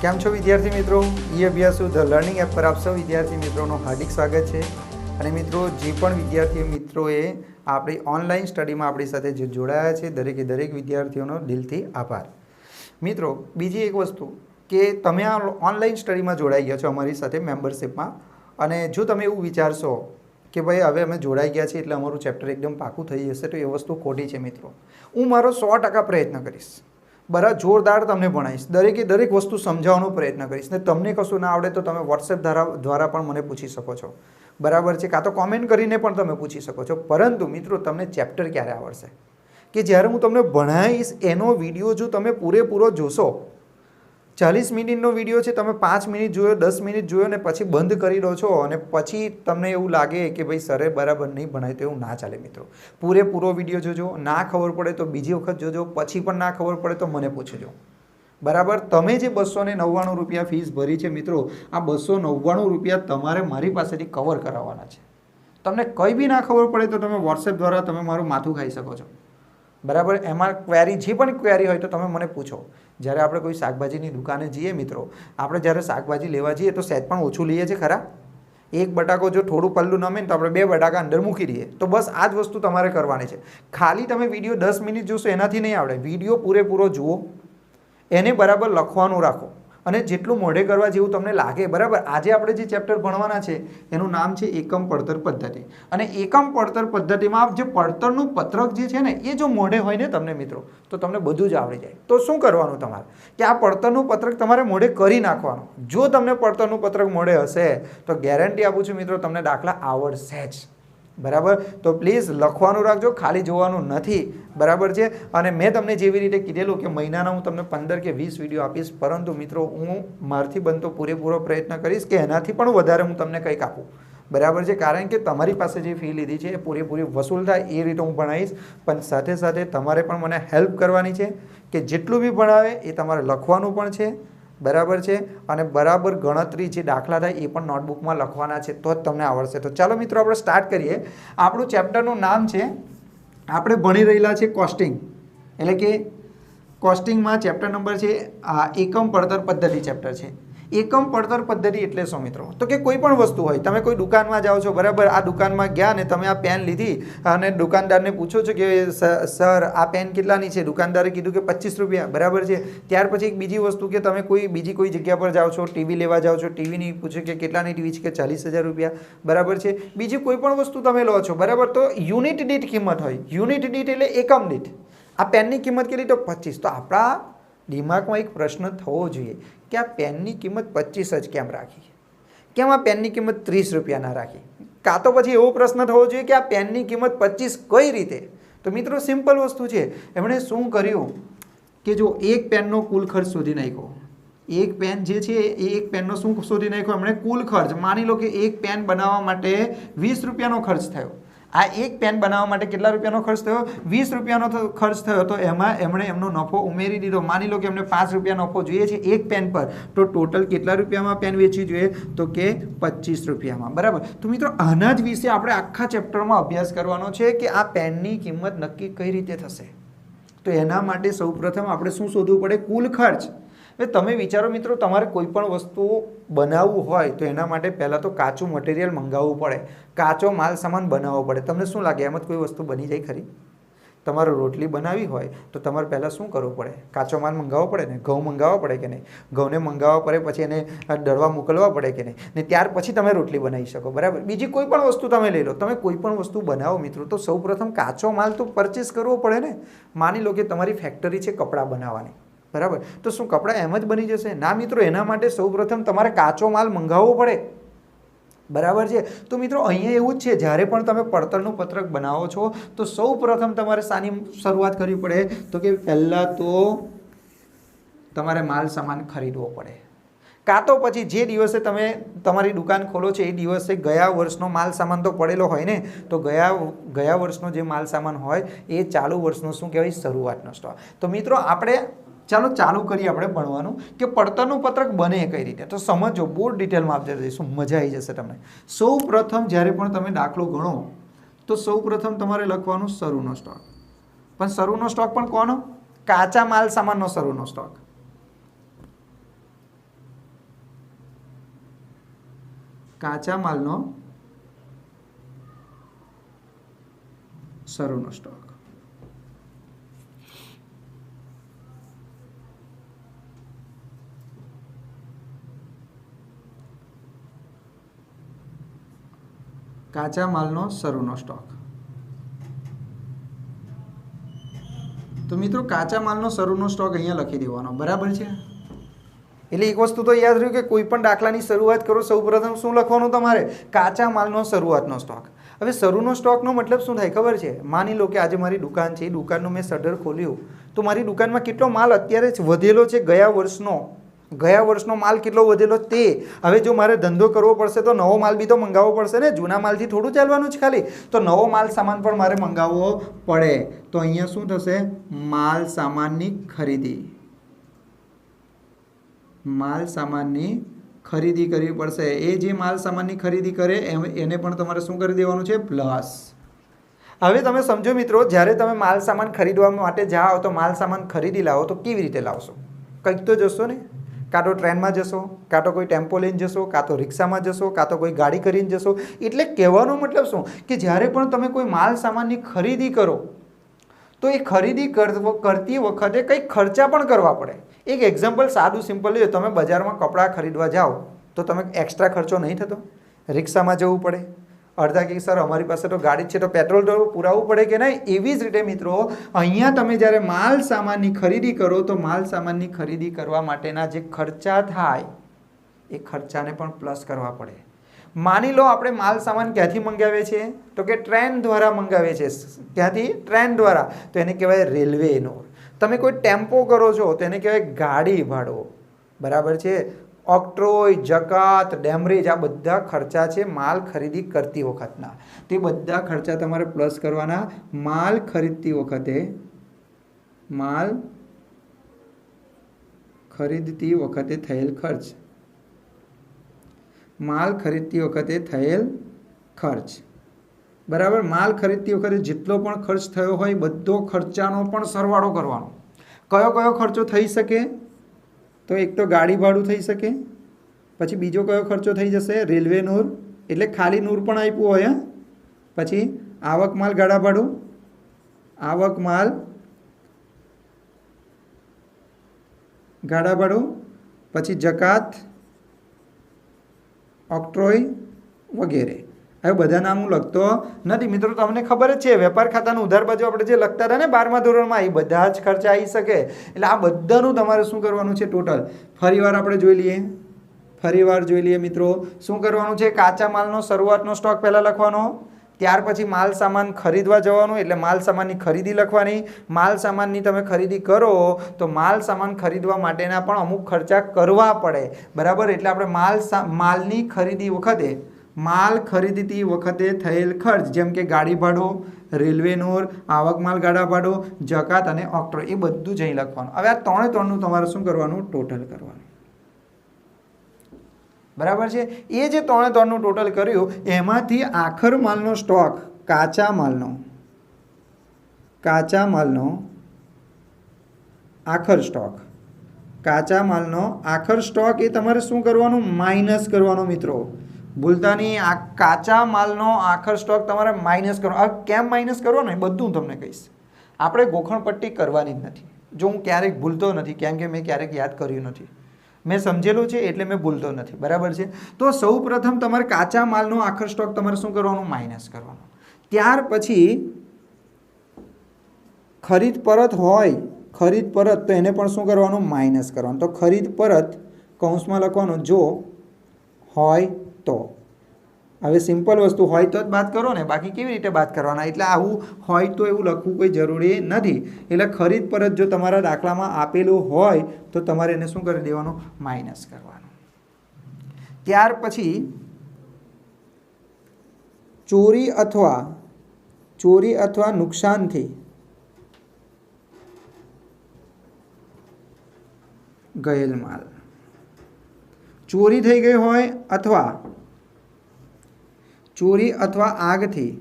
કેમ છો વિદ્યાર્થી મિત્રો? ઈ અભ્યાસુ ધ લર્નિંગ એપ પર આપ સૌ વિદ્યાર્થી મિત્રોનું હાર્દિક સ્વાગત છે। અને મિત્રો, જે પણ વિદ્યાર્થી મિત્રોએ આપણી ઓનલાઈન સ્ટડીમાં આપણી સાથે જે જોડાયા છે, દરેકે દરેક વિદ્યાર્થીઓનો દિલથી આભાર। મિત્રો, બીજી એક વસ્તુ કે તમે આ ઓનલાઈન સ્ટડીમાં જોડાઈ ગયા છો અમારી સાથે મેમ્બરશિપમાં, અને જો તમે એવું વિચારશો કે ભાઈ હવે અમે જોડાઈ ગયા છીએ એટલે અમારું ચેપ્ટર એકદમ પાકું થઈ જશે, તો એ વસ્તુ ખોટી છે મિત્રો। હું મારો 100% પ્રયત્ન કરીશ, બરાબર જોરદાર તમને ભણાવીશ, દરેકે દરેક વસ્તુ સમજાવવાનો પ્રયત્ન કરીશ, ને તમને કશું ના આવડે તો તમે વોટ્સએપ દ્વારા પણ મને પૂછી શકો છો, બરાબર છે, કાં તો કોમેન્ટ કરીને પણ તમે પૂછી શકો છો। પરંતુ મિત્રો, તમને ચેપ્ટર ક્યારે આવડશે કે જ્યારે હું તમને ભણાવીશ એનો વિડીયો જો તમે પૂરેપૂરો જોશો, 40 મિનિટનો વિડીયો છે, તમે 5 મિનિટ જોયો, 10 મિનિટ જોયો ને પછી બંધ કરી દો છો, અને પછી તમને એવું લાગે કે ભાઈ સરે બરાબર નહીં ભણાય, તો એવું ના ચાલે મિત્રો। પૂરેપૂરો વિડીયો જોજો, ના ખબર પડે તો બીજી વખત જોજો, પછી પણ ના ખબર પડે તો મને પૂછજો, બરાબર। તમે જે 299 રૂપિયા ફીસ ભરી છે મિત્રો, આ 299 રૂપિયા તમારે મારી પાસેથી કવર કરાવવાના છે। તમને કંઈ બી ના ખબર પડે તો તમે વોટ્સએપ દ્વારા તમે મારું માથું ખાઈ શકો છો, બરાબર। એમાં ક્વેરી, જે પણ ક્વેરી હોય તો તમે મને પૂછો। જ્યારે આપણે કોઈ શાકભાજીની દુકાને જઈએ મિત્રો, આપણે જ્યારે શાકભાજી લેવા જઈએ તો સહેજ પણ ઓછું લઈએ છીએ ખરા? એક બટાકો જો થોડું પલ્લું નમે ને તો આપણે 2 બટાકા અંદર મૂકી દઈએ, તો બસ આ જ વસ્તુ તમારે કરવાની છે। ખાલી તમે વિડીયો 10 મિનિટ જોશો એનાથી નહીં આવડે, વિડીયો પૂરેપૂરો જુઓ, એને બરાબર લખવાનું રાખો, અને જેટલું મોઢે કરવા જેવું તમને લાગે, બરાબર। આજે આપણે જે ચેપ્ટર ભણવાના છે એનું નામ છે એકમ પડતર પદ્ધતિ, અને એકમ પડતર પદ્ધતિમાં જે પડતરનું પત્રક જે છે ને એ જો મોઢે હોય ને તમને મિત્રો, તો તમને બધું જ આવડી જાય। તો શું કરવાનું તમારે કે આ પડતરનું પત્રક તમારે મોઢે કરી નાખવાનું। જો તમને પડતરનું પત્રક મોઢે હશે તો ગેરંટી આપું છું મિત્રો, તમને દાખલા આવડશે જ, બરાબર। તો પ્લીઝ લખવાનું રાખજો, ખાલી જોવાનું નથી, બરાબર છે। અને મેં તમને જેવી રીતે કીધેલું કે મહિનાના હું તમને 15 કે 20 વિડીયો આપીશ, પરંતુ મિત્રો હું મારથી બનતો પૂરેપૂરો પ્રયત્ન કરીશ કે એનાથી પણ વધારે હું તમને કંઈક આપું, બરાબર છે। કારણ કે તમારી પાસે જે ફી લીધી છે એ પૂરેપૂરી વસૂલ થાય એ રીતે હું ભણાવીશ, પણ સાથે સાથે તમારે પણ મને હેલ્પ કરવાની છે કે જેટલું બી ભણાવે એ તમારે લખવાનું પણ છે, બરાબર છે। અને બરાબર ગણતરી જે દાખલા થાય એ પણ નોટબુકમાં લખવાના છે, તો જ તમને આવડશે। તો ચાલો મિત્રો, આપણે સ્ટાર્ટ કરીએ। આપણું ચેપ્ટરનું નામ છે, આપણે ભણી રહેલા છે કોસ્ટિંગ, એટલે કે કોસ્ટિંગમાં ચેપ્ટર નંબર છે એકમ પડતર પદ્ધતિ ચેપ્ટર છે। એકમ પડતર પદ્ધતિ એટલે શું મિત્રો? તો કે કોઈ પણ વસ્તુ હોય, તમે કોઈ દુકાનમાં જાઓ છો, બરાબર, આ દુકાનમાં ગયા ને તમે આ પેન લીધી અને દુકાનદારને પૂછો છો કે સર આ પેન કેટલાની છે? દુકાનદારે કીધું કે 25 રૂપિયા, બરાબર છે। ત્યાર પછી એક બીજી વસ્તુ કે તમે બીજી કોઈ જગ્યા પર જાઓ છો, ટીવી લેવા જાઓ છો, ટીવીની પૂછે કે કેટલાની ટીવી છે? કે 40,000 રૂપિયા, બરાબર છે। બીજી કોઈ પણ વસ્તુ તમે લો છો, બરાબર, તો યુનિટ દીઠ કિંમત હોય, યુનિટ દીઠ એટલે એકમ દીઠ। આ પેનની કિંમત કેટલી? તો 25। તો આપણા દિમાગમાં એક પ્રશ્ન થવો જોઈએ કે આ પેનની કિંમત 25 જ કેમ રાખી, કેમ આ પેનની કિંમત 30 રૂપિયા ના રાખી? કાં તો પછી એવો પ્રશ્ન થવો જોઈએ કે આ પેનની કિંમત 25 કઈ રીતે? તો મિત્રો સિમ્પલ વસ્તુ છે, એમણે શું કર્યું કે જો એક પેનનો કુલ ખર્ચ શોધી નાખ્યો, એક પેન જે છે એ એક પેનનો શું શોધી નાખ્યો એમણે? કુલ ખર્ચ। માની લો કે એક પેન બનાવવા માટે 20 રૂપિયાનો ખર્ચ થયો, આ એક પેન બનાવવા માટે કેટલા રૂપિયાનો ખર્ચ થયો? 20 રૂપિયાનો ખર્ચ થયો, તો એમાં એમણે એમનો નફો ઉમેરી દીધો। માની લો કે એમને 5 રૂપિયા નફો જોઈએ છે એક પેન પર, તો ટોટલ કેટલા રૂપિયામાં પેન વેચવી જોઈએ? તો કે 25 રૂપિયામાં, બરાબર। તો મિત્રો આના જ વિશે આપણે આખા ચેપ્ટરમાં અભ્યાસ કરવાનો છે કે આ પેનની કિંમત નક્કી કઈ રીતે થશે। તો એના માટે સૌપ્રથમ આપણે શું શોધવું પડે? કુલ ખર્ચ। હવે તમે વિચારો મિત્રો, તમારે કોઈ પણ વસ્તુ બનાવવું હોય તો એના માટે પહેલાં તો કાચું મટીરિયલ મંગાવવું પડે, કાચો માલ સામાન બનાવવો પડે। તમને શું લાગે એમ જ કોઈ વસ્તુ બની જાય ખરી? તમારે રોટલી બનાવવી હોય તો તમારે પહેલાં શું કરવું પડે? કાચો માલ મંગાવવો પડે ને, ઘઉં મંગાવવા પડે કે નહીં? ઘઉંને મંગાવવા પડે, પછી એને દળવા મોકલવા પડે કે નહીં? ને ત્યાર પછી તમે રોટલી બનાવી શકો, બરાબર। બીજી કોઈ પણ વસ્તુ તમે લઈ લો, તમે કોઈ પણ વસ્તુ બનાવો મિત્રો, તો સૌપ્રથમ કાચો માલ તો પરચેસ કરવો પડે ને। માની લો કે તમારી ફેક્ટરી છે કપડાં બનાવવાની, બરાબર, તો શું કપડાં એમ જ બની જશે? ના મિત્રો, એના માટે સૌપ્રથમ તમારે કાચો માલ મંગાવવો પડે, બરાબર છે। તો મિત્રો અહીંયા એવું જ છે, જ્યારે પણ તમે પડતરનું પત્રક બનાવો છો તો સૌપ્રથમ તમારે શાની શરૂઆત કરવી પડે? તો કે પહેલાં તો તમારે માલ સામાન ખરીદવો પડે, કાં તો પછી જે દિવસે તમે તમારી દુકાન ખોલો છો એ દિવસે ગયા વર્ષનો માલ સામાન તો પડેલો હોય ને, તો ગયા વર્ષનો જે માલ સામાન હોય એ ચાલુ વર્ષનો શું કહેવાય? શરૂઆતનો સ્ટોક। તો મિત્રો આપણે ચાલુ કરીએ આપણે ભણવાનું કે પડતરનું પત્રક બને કઈ રીતે। તો સમજો, બહુ ડિટેલમાં આપણે જઈશું, મજા આવી જશે તમને। સૌ પ્રથમ જ્યારે પણ તમે દાખલો ગણો તો સૌ પ્રથમ તમારે લખવાનું શરૂનો સ્ટોક, પણ શરૂનો સ્ટોક પણ કોનો? કાચા માલ સામાનનો શરૂનો સ્ટોક, કાચા માલનો શરૂનો સ્ટોક. કાચા માલનો શરૂનો સ્ટોક. તો મિત્રો કાચા માલનો શરૂનો સ્ટોક અહીંયા લખી દેવાનો, બરાબર છે. એટલે એક વસ્તુ તો યાદ રહ્યું કે કોઈ પણ દાખલાની શરૂઆત કરો સૌપ્રથમ શું લખવાનું તમારે? કાચા માલનો શરૂઆતનો સ્ટોક. હવે શરૂનો સ્ટોકનો મતલબ શું થાય ખબર છે? માની લો કે આજે મારી દુકાન છે, દુકાનનું મેં શટર ખોલ્યું, તો મારી દુકાનમાં કેટલો માલ અત્યારે જ વધેલો છે ગયા વર્ષનો માલ કેટલો વધેલો તે. હવે જો મારે ધંધો કરવો પડશે તો નવો માલ બી તો મંગાવવો પડશે ને, જૂના માલથી થોડું ચાલવાનું છે ખાલી. તો નવો માલ સામાન પણ મારે મંગાવવો પડે. તો અહીંયા શું થશે? માલ સામાનની ખરીદી. માલ સામાનની ખરીદી કરવી પડશે. એ જે માલ સામાનની ખરીદી કરે એને પણ તમારે શું કરી દેવાનું છે? પ્લસ. હવે તમે સમજો મિત્રો, જ્યારે તમે માલ સામાન ખરીદવા માટે જાઓ તો માલ સામાન ખરીદી લાવો તો કેવી રીતે લાવશો? કંઈક તો જશો ને. કાં તો ટ્રેનમાં જશો, કાં તો કોઈ ટેમ્પો લઈને જશો, કાં તો રિક્ષામાં જશો, કાં તો કોઈ ગાડી કરીને જશો. એટલે કહેવાનો મતલબ શું કે જ્યારે પણ તમે કોઈ માલ સામાનની ખરીદી કરો તો એ ખરીદી કરતી વખતે કંઈક ખર્ચા પણ કરવા પડે. એક એક્ઝામ્પલ સાદું સિમ્પલ લ્યો, તમે બજારમાં કપડાં ખરીદવા જાઓ તો તમે એક્સ્ટ્રા ખર્ચો નહીં થતો? રિક્ષામાં જવું પડે, અડધા કે સર અમારી પાસે તો ગાડી છે તો પેટ્રોલ તો પુરાવવું પડે કે નહીં? એવી જ રીતે મિત્રો અહીંયા તમે જ્યારે માલ સામાનની ખરીદી કરો તો માલ સામાનની ખરીદી કરવા માટેના જે ખર્ચા થાય એ ખર્ચાને પણ પ્લસ કરવા પડે. માની લો આપણે માલ સામાન ક્યાંથી મંગાવીએ છીએ? તો કે ટ્રેન દ્વારા મંગાવીએ છીએ. ક્યાંથી? ટ્રેન દ્વારા. તો એને કહેવાય રેલવેનો. તમે કોઈ ટેમ્પો કરો છો તો એને કહેવાય ગાડી ભાડો. બરાબર છે. ઓક્ટ્રોય, જકાત, ડેમરેજ આ બધા ખર્ચા છે માલ ખરીદી કરતી વખતના. તે બધા ખર્ચા તમારે પ્લસ કરવાના. માલ ખરીદતી વખતે થયેલ ખર્ચ. માલ ખરીદતી વખતે થયેલ ખર્ચ. બરાબર. માલ ખરીદતી વખતે જેટલો પણ ખર્ચ થયો હોય બધો ખર્ચાનો પણ સરવાળો કરવાનો. કયો ખર્ચો થઈ શકે? તો એક તો ગાડી ભાડું થઈ શકે, પછી બીજો કયો ખર્ચો થઈ જશે? રેલવે નૂર, એટલે ખાલી નૂર પણ આપ્યું હોય. પછી આવક માલ ગાડા ભાડું, આવક માલ ગાડા ભાડું, પછી જકાત, ઓક્ટ્રોય વગેરે. હવે બધા નામ હું લખતો નથી મિત્રો, તમને ખબર જ છે વેપાર ખાતાનું ઉધાર બાજુ આપણે જે લખતા હતા ને 12મા ધોરણમાં, એ બધા જ ખર્ચા આવી શકે. એટલે આ બધાનું તમારે શું કરવાનું છે? ટોટલ. ફરીવાર આપણે જોઈ લઈએ મિત્રો. શું કરવાનું છે? કાચા માલનો શરૂઆતનો સ્ટોક પહેલાં લખવાનો, ત્યાર પછી માલ સામાન ખરીદવા જવાનું એટલે માલ સામાનની ખરીદી લખવાની. માલ સામાનની તમે ખરીદી કરો તો માલ સામાન ખરીદવા માટેના પણ અમુક ખર્ચા કરવા પડે. બરાબર. એટલે આપણે માલની ખરીદી વખતે માલ ખરીદતી વખતે થયેલ ખર્ચ, જેમ કે ગાડી ભાડું, રેલવે નૂર, આવક માલ ગાડા ભાડું, જકાત અને ઓક્ટ્રો, એ બધું જ અહીં લખવાનું. હવે આ ત્રણનું તમારે શું કરવાનું? ટોટલ કરવાનું. બરાબર છે. એ જે ત્રણનું ટોટલ કર્યું એમાંથી આખર માલનો સ્ટોક, કાચા માલનો આખર સ્ટોક, કાચા માલનો આખર સ્ટોક એ તમારે શું કરવાનું? માઇનસ કરવાનો મિત્રો. ભૂલતા નહીં. આ કાચા માલનો આખર સ્ટોક તમારે માઇનસ કરવાનો. આ કેમ માઇનસ કરવાનો એ બધું હું તમને કહીશ. આપણે ગોખણપટ્ટી કરવાની જ નથી. જો હું ક્યારેક ભૂલતો નથી, કેમ કે મેં ક્યારેક યાદ કર્યું નથી, મેં સમજેલું છે એટલે મેં ભૂલતો નથી. બરાબર છે. તો સૌ પ્રથમ તમારે કાચા માલનો આખર સ્ટોક તમારે શું કરવાનું? માઇનસ કરવાનો. ત્યાર પછી ખરીદ પરત તો એને પણ શું કરવાનું? માઇનસ કરવાનું. તો ખરીદ પરત કૌંસમાં લખવાનું જો હોય તો. હવે સિમ્પલ વસ્તુ હોય તો જ બાદ કરો ને, બાકી કેવી રીતે બાદ કરવાના? એટલે આવું હોય તો એવું લખવું કોઈ જરૂરી નથી. એટલે ખરીદ પરત જો તમારા દાખલામાં આપેલું હોય તો તમારે એને શું કરી દેવાનું? માઇનસ કરવાનું. ત્યાર પછી ચોરી અથવા નુકસાનથી ગયેલ માલ. ચોરી થઈ ગઈ હોય અથવા આગથી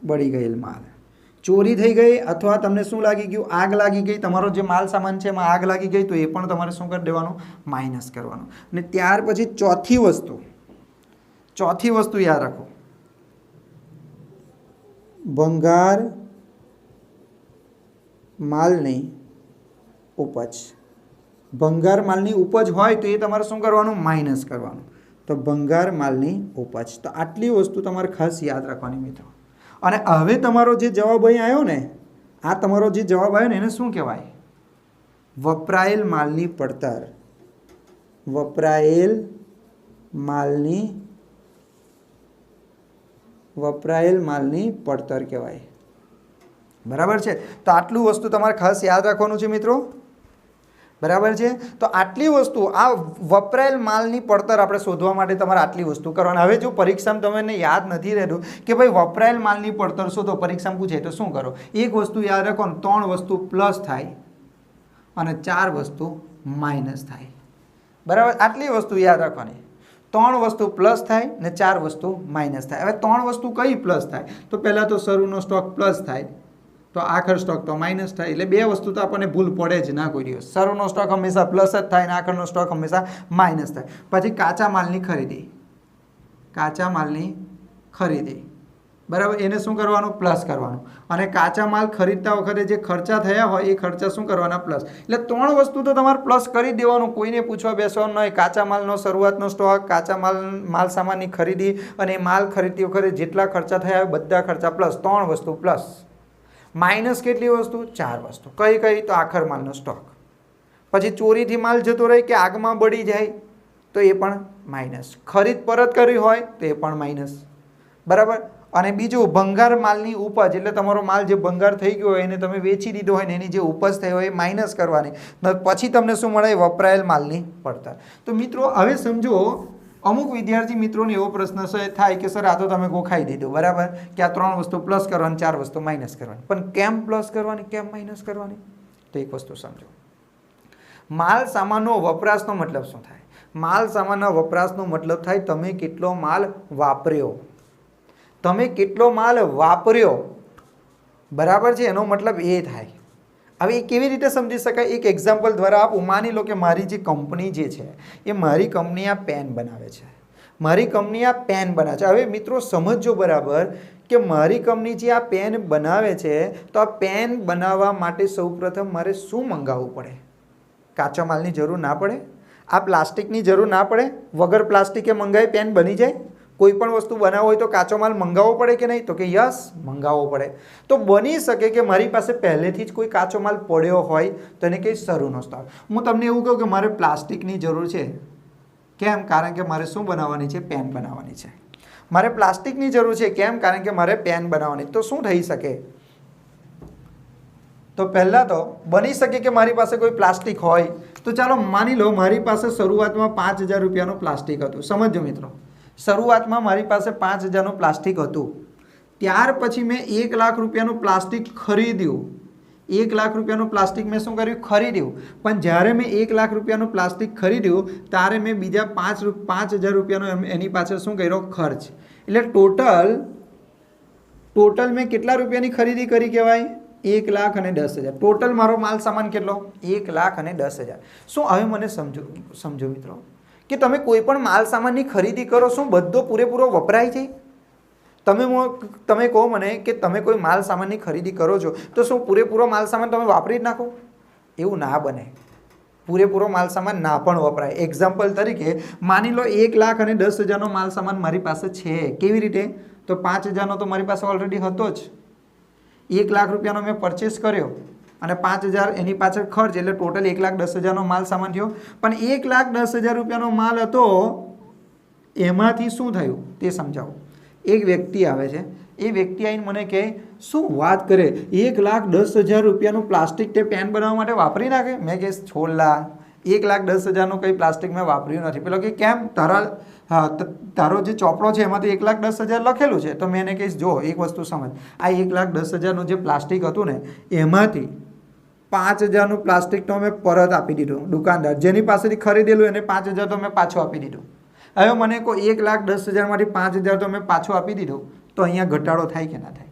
બળી ગયેલ માલ. ચોરી થઈ ગઈ અથવા તમને શું લાગી ગયું, આગ લાગી ગઈ, તમારો જે માલ સામાન છે એમાં આગ લાગી ગઈ, તો એ પણ તમારે શું કરી દેવાનું, માઇનસ કરવાનું. અને ત્યાર પછી ચોથી વસ્તુ યાદ રાખો, ભંગાર માલની ઉપજ. ભંગાર માલની ઉપજ હોય તો એ તમારે શું કરવાનું, માઇનસ કરવાનું. તો ભંગાર માલની ઉપજ. તો આટલી વસ્તુ તમારે ખાસ યાદ રાખવાની મિત્રો. અને હવે તમારો જે જવાબ અહીં આવ્યો ને, આ તમારો જે જવાબ આવ્યો ને એને શું કહેવાય, વપરાયેલ માલની પડતર. વપરાયેલ માલની પડતર કહેવાય. બરાબર છે. તો આટલું વસ્તુ તમારે ખાસ યાદ રાખવાનું છે મિત્રો. બરાબર છે. તો આટલી વસ્તુ, આ વપરાયેલ માલની પડતર આપણે શોધવા માટે તમારે આટલી વસ્તુ કરવાની. હવે જો પરીક્ષામાં તમને યાદ નથી રહેતું કે ભાઈ વપરાયેલ માલની પડતર શોધો, પરીક્ષામાં પૂછે તો શું કરો, એક વસ્તુ યાદ રાખો ને, 3 વસ્તુ પ્લસ થાય અને 4 વસ્તુ માઇનસ થાય. બરાબર, આટલી વસ્તુ યાદ રાખવાની. 3 વસ્તુ પ્લસ થાય ને 4 વસ્તુ માઇનસ થાય. હવે 3 વસ્તુ કઈ પ્લસ થાય, તો પહેલાં તો શરૂનો સ્ટોક પ્લસ થાય, તો આખર સ્ટોક તો માઇનસ થાય. એટલે 2 વસ્તુ તો આપણને ભૂલ પડે જ ના કોઈ દિવસ. શરૂનો સ્ટોક હંમેશા પ્લસ જ થાય ને આખરનો સ્ટોક હંમેશા માઇનસ થાય. પછી કાચા માલની ખરીદી. બરાબર, એને શું કરવાનું, પ્લસ કરવાનું. અને કાચા માલ ખરીદતા વખતે જે ખર્ચા થયા હોય એ ખર્ચા શું કરવાના, પ્લસ. એટલે 3 વસ્તુ તો તમારે પ્લસ કરી દેવાનું, કોઈને પૂછવા બેસવાનું નહીં. કાચા માલનો શરૂઆતનો સ્ટોક, કાચા માલ સામાનની ખરીદી અને માલ ખરીદતી વખતે જેટલા ખર્ચા થયા હોય બધા ખર્ચા પ્લસ. 3 વસ્તુ પ્લસ. માઇનસ કેટલી વસ્તુ, 4 વસ્તુ. કઈ તો આખર માલનો સ્ટોક. પછી ચોરીથી માલ જતો રહે કે આગમાં બળી જાય તો એ પણ માઇનસ. ખરીદ પરત કરી હોય તો એ પણ માઇનસ. બરાબર. અને બીજું ભંગાર માલની ઉપજ, એટલે તમારો માલ જે ભંગાર થઈ ગયો હોય એને તમે વેચી દીધો હોય ને એની જે ઉપજ થઈ હોય એ માઇનસ કરવાની. પછી તમને શું મળે, વપરાયેલ માલની પડતર. તો મિત્રો હવે સમજો, અમુક વિદ્યાર્થી મિત્રોને એવો પ્રશ્ન થાય કે સર આ તો તમે ગોખાઈ દીધું, બરાબર, કે આ 3 વસ્તુ પ્લસ કરવાની, 4 વસ્તુ માઇનસ કરવાની, પણ કેમ પ્લસ કરવાની, કેમ માઇનસ કરવાની? તો એક વસ્તુ સમજો, માલ સામાનનો વપરાશનો મતલબ શું થાય? માલ સામાનના વપરાશનો મતલબ થાય તમે કેટલો માલ વાપર્યો. બરાબર છે, એનો મતલબ એ થાય. હવે એ કેવી રીતે સમજી શકાય, એક એક્ઝામ્પલ દ્વારા આપું. માની લો કે મારી જે કંપની જે છે એ મારી કંપની આ પેન બનાવે છે. હવે મિત્રો સમજજો બરાબર કે મારી કંપની જે આ પેન બનાવે છે, તો આ પેન બનાવવા માટે સૌપ્રથમ મારે શું મંગાવવું પડે? કાચા માલની જરૂર ના પડે? આ પ્લાસ્ટિકની જરૂર ના પડે? વગર પ્લાસ્ટિકે મંગાવી પેન બની જાય? કોઈ પણ વસ્તુ બનાવવો હોય તો કાચો માલ મંગાવવો પડે કે નહીં? તો કે યસ, મંગાવવો પડે. તો બની શકે કે મારી પાસે પહેલેથી જ કોઈ કાચો માલ પડ્યો હોય તો એને કંઈ શરૂનો સ્ટોક. હું તમને એવું કહું કે મારે પ્લાસ્ટિકની જરૂર છે. કેમ? કારણ કે મારે શું બનાવવાની છે? પેન બનાવવાની છે. મારે પ્લાસ્ટિકની જરૂર છે. કેમ? કારણ કે મારે પેન બનાવવાની. તો શું થઈ શકે? તો પહેલાં તો બની શકે કે મારી પાસે કોઈ પ્લાસ્ટિક હોય. તો ચાલો માની લો મારી પાસે શરૂઆતમાં 5000 રૂપિયાનું પ્લાસ્ટિક હતું. સમજો મિત્રો, શરૂઆતમાં મારી પાસે 5000નું પ્લાસ્ટિક હતું. ત્યાર પછી મેં 1 લાખ રૂપિયાનું પ્લાસ્ટિક ખરીદ્યું. 1 લાખ રૂપિયાનું પ્લાસ્ટિક મેં શું કર્યું? ખરીદ્યું. પણ જ્યારે મેં 1 લાખ રૂપિયાનું પ્લાસ્ટિક ખરીદ્યું ત્યારે મેં બીજા 5000 રૂપિયાનો એની પાછળ શું કર્યો? ખર્ચ. એટલે ટોટલ મેં કેટલા રૂપિયાની ખરીદી કરી કહેવાય? 1,10,000. ટોટલ મારો માલ સામાન કેટલો? 1,10,000. શું હવે મને સમજો મિત્રો કે તમે કોઈ પણ માલ સામાનની ખરીદી કરો, શું બધો પૂરેપૂરો વપરાય છે? તમે કહો મને કે તમે કોઈ માલ સામાનની ખરીદી કરો છો તો શું પૂરેપૂરો માલ સામાન તમે વાપરી જ નાખો? એવું ના બને. પૂરેપૂરો માલ સામાન ના પણ વપરાય. એક્ઝામ્પલ તરીકે માની લો 1,10,000નો માલ સામાન મારી પાસે છે. કેવી રીતે? તો 5,000નો તો મારી પાસે ઓલરેડી હતો જ. 1 લાખ રૂપિયાનો મેં પરચેસ કર્યો અને 5,000 એની પાછળ ખર્ચ, એટલે ટોટલ 1,10,000નો માલ સામાન થયો. પણ 1,10,000 રૂપિયાનો માલ હતો, એમાંથી શું થયું તે સમજાવો. એક વ્યક્તિ આવે છે, એ વ્યક્તિ આવીને મને કહે, શું વાત કરે, 1,10,000 રૂપિયાનું પ્લાસ્ટિક તે પેન બનાવવા માટે વાપરી નાખે? મેં કહીશ છોડલા, 1,10,000નું કંઈ પ્લાસ્ટિક મેં વાપર્યું નથી. પેલો કે કેમ? તારો જે ચોપડો છે એમાં તો 1,10,000 લખેલું છે. તો મેં એને કહીશ જો એક વસ્તુ સમજ, આ 1,10,000નું જે પ્લાસ્ટિક હતું ને એમાંથી 5,000નું પ્લાસ્ટિક તો મેં પરત આપી દીધું. દુકાનદાર જેની પાસેથી ખરીદેલું એને 5,000 તો મેં પાછું આપી દીધું. હવે મને કહો 1,10,000માંથી 5,000 તો મેં પાછું આપી દીધું, તો અહીંયા ઘટાડો થાય કે ના થાય?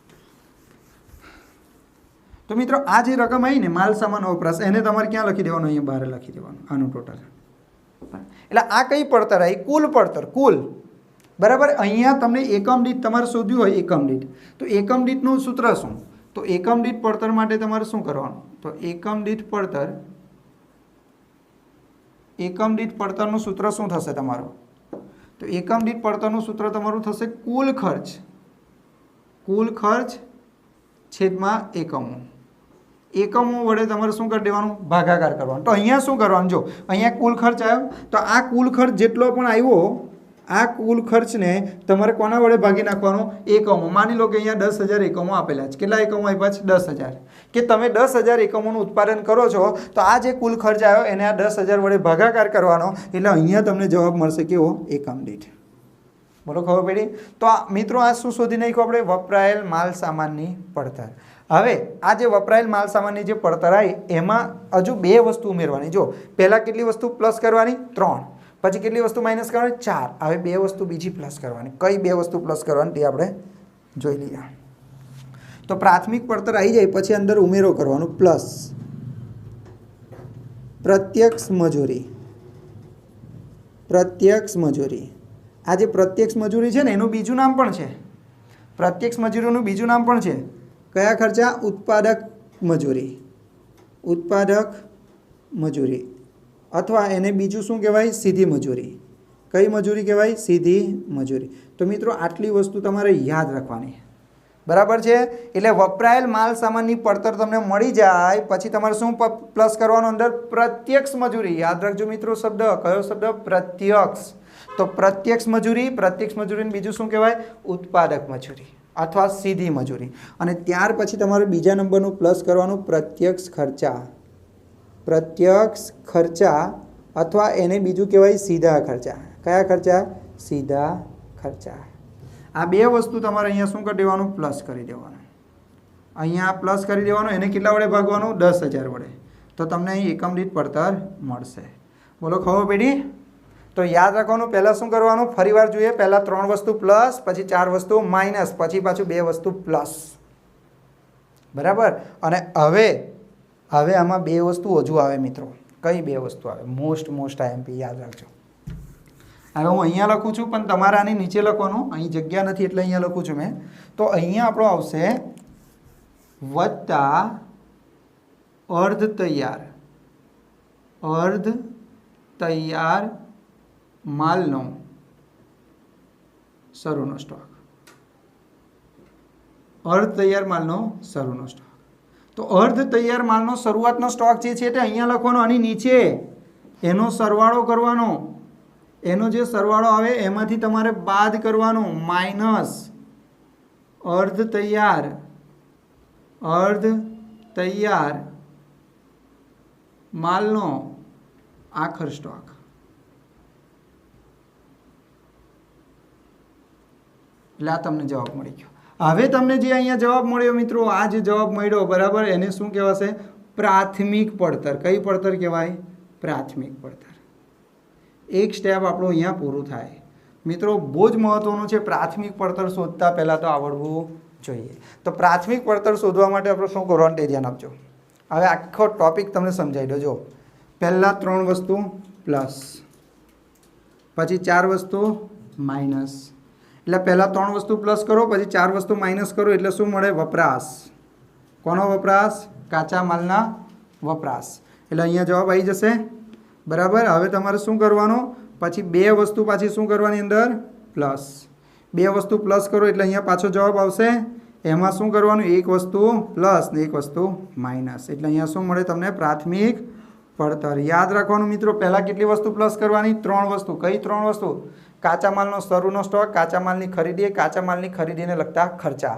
તો મિત્રો આ જે રકમ આવી ને માલ સામાન વપરાશ એને તમારે ક્યાં લખી દેવાનું? અહીંયા બહાર લખી દેવાનું આનું ટોટલ. એટલે આ કઈ પડતર આવી? કુલ પડતર, કુલ. બરાબર. અહીંયા તમને એકમ દીઠ તમારે શોધ્યું હોય એકમ દીઠ, તો એકમ દીઠનું સૂત્ર શું? તો એકમ દીઠ પડતર માટે તમારે શું કરવાનું? તો એકમ દીઠ પડતરનું સૂત્ર શું થશે તમારું? તો એકમ દીઠ પડતરનું સૂત્ર તમારું થશે કુલ ખર્ચ, કુલ ખર્ચ છેદમાં એકમો. એકમો વડે તમારે શું કરી દેવાનું? ભાગાકાર કરવાનો. તો અહીંયા શું કરવાનું? જો અહીંયા કુલ ખર્ચ આવ્યો, તો આ કુલ ખર્ચ જેટલો પણ આવ્યો, આ કુલ ખર્ચને તમારે કોના વડે ભાગી નાખવાનો? એકમો. માની લો કે અહીંયા 10,000 એકમો આપેલા છે. કેટલા એકમો આપ્યા છે? 10,000. કે તમે 10,000 એકમોનું ઉત્પાદન કરો છો, તો આ જે કુલ ખર્ચ આવ્યો એને આ 10,000 વડે ભાગાકાર કરવાનો, એટલે અહીંયા તમને જવાબ મળશે કેવો? એકમ દીઠ. બોલો, ખબર પડી? તો મિત્રો આ શું શોધી નાખ્યું આપણે? વપરાયેલ માલ સામાનની પડતર. હવે આ જે વપરાયેલ માલ સામાનની જે પડતર આવી એમાં હજુ બે વસ્તુ ઉમેરવાની. જો પહેલાં કેટલી વસ્તુ પ્લસ કરવાની? 3. પછી કેટલી વસ્તુ માઇનસ કરવાની? 4. હવે બે વસ્તુ બીજી પ્લસ કરવાની. કઈ બે વસ્તુ પ્લસ કરવાની તે આપણે જોઈ લઈએ. તો પ્રાથમિક પડતર આવી જાય પછી અંદર ઉમેરો કરવાનો પ્લસ પ્રત્યક્ષ મજૂરી. પ્રત્યક્ષ મજૂરી. આ જે પ્રત્યક્ષ મજૂરી છે ને એનું બીજું નામ પણ છે. પ્રત્યક્ષ મજૂરીનું બીજું નામ પણ છે. કયા ખર્ચા? ઉત્પાદક મજૂરી. ઉત્પાદક મજૂરી અથવા એને બીજું શું કહેવાય? સીધી મજૂરી. કઈ મજૂરી કહેવાય? સીધી મજૂરી. તો મિત્રો આટલી વસ્તુ તમારે યાદ રાખવાની. બરાબર છે? એટલે વપરાયેલ માલ સામાનની પડતર તમને મળી જાય પછી તમારે શું પ્લસ કરવાનું? અંદર પ્રત્યક્ષ મજૂરી. યાદ રાખજો મિત્રો શબ્દ. કયો શબ્દ? પ્રત્યક્ષ. તો પ્રત્યક્ષ મજૂરી, પ્રત્યક્ષ મજૂરીને બીજું શું કહેવાય? ઉત્પાદક મજૂરી અથવા સીધી મજૂરી. અને ત્યાર પછી તમારે બીજા નંબરનું પ્લસ કરવાનું પ્રત્યક્ષ ખર્ચા. પ્રત્યક્ષ ખર્ચા અથવા એને બીજું કહેવાય સીધા ખર્ચા. કયા ખર્ચા? સીધા ખર્ચા. આ બે વસ્તુ તમારે અહીંયા શું કરી દેવાનું? પ્લસ કરી દેવાનું. અહીંયા પ્લસ કરી દેવાનું. એને કેટલા વડે ભાગવાનું? 10,000 વડે. તો તમને અહીં એકમ દીઠ પડતર મળશે. બોલો, ખબર પડી? તો યાદ રાખવાનું. પહેલાં શું કરવાનું? ફરીવાર જોઈએ. પહેલાં 3 વસ્તુ પ્લસ, પછી 4 વસ્તુ માઇનસ, પછી પાછું 2 વસ્તુ પ્લસ. બરાબર. અને હવે આમાં 2 વસ્તુ હજુ આવે મિત્રો. કઈ 2 વસ્તુ આવે? Most IMP. યાદ રાખજો. હવે હું અહીંયા લખું છું પણ તમારે આની નીચે લખવાનું. અહીં જગ્યા નથી એટલે અહીંયા લખું છું મેં. તો અહીંયા આપણો આવશે વત્તા અર્ધ તૈયાર માલનો શરૂનો સ્ટોક. અર્ધ તૈયાર માલનો શરૂનો સ્ટોક. તો અર્ધ તૈયાર માલનો શરૂઆતનો સ્ટોક જે છે તે અહીંયા લખવાનો. આની નીચે એનો સરવાળો કરવાનો. એનો જે સરવાળો આવે એમાંથી તમારે બાદ કરવાનો. માઇનસ અર્ધ તૈયાર માલનો આખર સ્ટોક. એટલે આ તમને જવાબ મળી ગયો. હવે તમને જે અહીંયા જવાબ મળ્યો મિત્રો, આ જે જવાબ મળ્યો બરાબર, એને શું કહેવાશે? પ્રાથમિક પડતર. કઈ પડતર કહેવાય? પ્રાથમિક પડતર. એક સ્ટેપ આપણું અહીંયા પૂરું થાય. મિત્રો બહુ જ મહત્વનું છે. પ્રાથમિક પડતર શોધતા પહેલાં તો આવડવું જોઈએ. તો પ્રાથમિક પડતર શોધવા માટે આપણે શું કરવાનું તે ધ્યાન આપજો. હવે આખો ટોપિક તમને સમજાવી દો. જો પહેલાં 3 વસ્તુ પ્લસ, પછી 4 વસ્તુ માઇનસ. એટલે પહેલાં 3 વસ્તુ પ્લસ કરો, પછી 4 વસ્તુ માઇનસ કરો, એટલે શું મળે? વપરાશ. કોનો વપરાશ? કાચા માલના વપરાશ. એટલે અહીંયા જવાબ આવી જશે. બરાબર. હવે તમારે શું કરવાનું? પછી 2 વસ્તુ પાછી શું કરવાની? અંદર પ્લસ. 2 વસ્તુ પ્લસ કરો એટલે અહીંયા પાછો જવાબ આવશે. એમાં શું કરવાનું? 1 વસ્તુ પ્લસ ને 1 વસ્તુ માઇનસ. એટલે અહીંયા શું મળે તમને? પ્રાથમિક પડતર. યાદ રાખવાનું મિત્રો. પહેલાં કેટલી વસ્તુ પ્લસ કરવાની? 3 વસ્તુ. કઈ 3 વસ્તુ? કાચા માલનો શરૂનો સ્ટોક, કાચા માલની ખરીદી, કાચા માલની ખરીદીને લગતા ખર્ચા.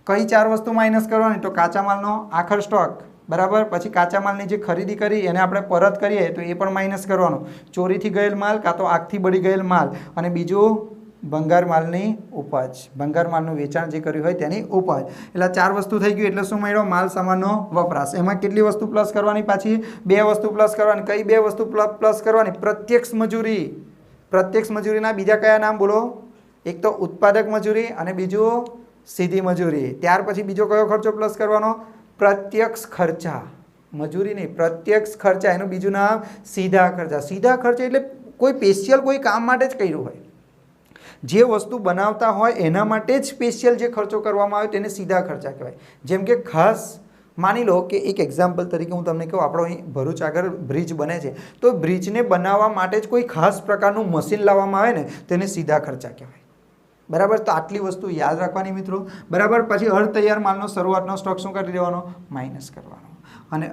કઈ 4 વસ્તુ માઇનસ કરવાની? તો કાચા માલનો આખર સ્ટોક. બરાબર. પછી કાચા માલની જે ખરીદી કરી એને આપણે પરત કરીએ તો એ પણ માઇનસ કરવાનું. ચોરીથી ગયેલ માલ કાં તો આગથી બળી ગયેલ માલ. અને બીજું ભંગાર માલની ઉપજ. ભંગાર માલનું વેચાણ જે કર્યું હોય તેની ઉપજ. એટલે 4 વસ્તુ થઈ ગયું. એટલે શું મળ્યો? માલ સામાનનો વપરાશ. એમાં કેટલી વસ્તુ પ્લસ કરવાની? પાછી 2 વસ્તુ પ્લસ કરવાની. કઈ 2 વસ્તુ પ્લસ કરવાની? પ્રત્યક્ષ મજૂરી. પ્રત્યક્ષ મજૂરીના બીજા કયા નામ બોલો? એક તો ઉત્પાદક મજૂરી અને બીજું સીધી મજૂરી. ત્યાર પછી બીજો કયો ખર્ચો પ્લસ કરવાનો? પ્રત્યક્ષ ખર્ચા, મજૂરી નહીં, પ્રત્યક્ષ ખર્ચા, એનું બીજું નામ સીધા ખર્ચા. સીધા ખર્ચા એટલે કોઈ સ્પેશિયલ કોઈ કામ માટે જ કર્યું હોય, જે વસ્તુ બનાવતા હોય એના માટે જ સ્પેશિયલ જે ખર્ચો કરવામાં આવે તેને સીધા ખર્ચા કહેવાય. જેમ કે ખાસ માની લો કે એક એક્ઝામ્પલ તરીકે હું તમને કહું, આપણો અહીં ભરૂચ આગળ બ્રિજ બને છે, તો બ્રિજને બનાવવા માટે જ કોઈ ખાસ પ્રકારનું મશીન લાવવામાં આવે ને તેને સીધા ખર્ચા કહેવાય. બરાબર, તો આટલી વસ્તુ યાદ રાખવાની મિત્રો. બરાબર, પછી અર્ધ તૈયાર માલનો શરૂઆતનો સ્ટોક શું કરી દેવાનો? માઇનસ કરવાનો, અને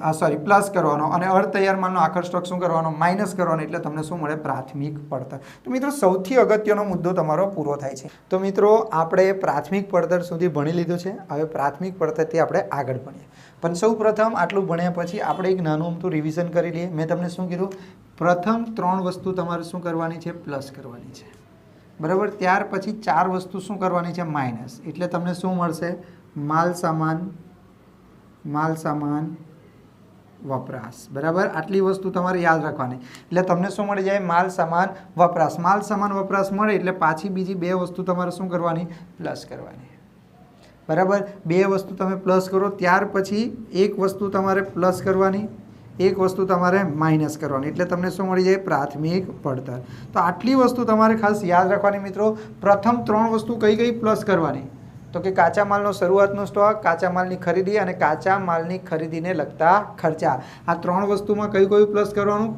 પ્લસ કરવાનો, અને અર્ધ તૈયાર માલનો આખર સ્ટોક શું કરવાનો? માઇનસ કરવાનો. એટલે તમને શું મળે? પ્રાથમિક પડતર. તો મિત્રો સૌથી અગત્યનો મુદ્દો તમારો પૂરો થાય છે. તો મિત્રો આપણે પ્રાથમિક પડતર સુધી ભણી લીધું છે. હવે પ્રાથમિક પડતરથી આપણે આગળ ભણીએ, પણ સૌ પ્રથમ આટલું ભણ્યા પછી આપણે એક નાનું અમથું રિવિઝન કરી લઈએ. મેં તમને શું કીધું? પ્રથમ 3 વસ્તુ તમારે શું કરવાની છે? પ્લસ કરવાની છે. બરાબર, ત્યાર પછી 4 વસ્તુ શું કરવાની છે? માઇનસ. એટલે તમને શું મળશે? માલ સામાન વપરાશ. બરાબર, આટલી વસ્તુ તમારે યાદ રાખવાની. એટલે તમને શું મળી જાય? માલ સામાન વપરાશ. માલ સામાન વપરાશ મળે એટલે પાછી બીજી 2 વસ્તુ તમારે શું કરવાની? પ્લસ કરવાની. બરાબર, 2 વસ્તુ તમે પ્લસ કરો, ત્યાર પછી 1 વસ્તુ તમારે પ્લસ કરવાની, 1 વસ્તુ તમારે માઇનસ કરવાની. એટલે તમને શું મળી જાય? પ્રાથમિક પડતર. તો આટલી વસ્તુ તમારે ખાસ યાદ રાખવાની મિત્રો. પ્રથમ 3 વસ્તુ કઈ કઈ પ્લસ કરવાની? તો કે કાચા માલનો શરૂઆતનો સ્ટોક, કાચા માલની ખરીદી અને કાચા માલની ખરીદીને લગતા ખર્ચા. આ 3 વસ્તુમાં કયું કયું પ્લસ કરવાનું?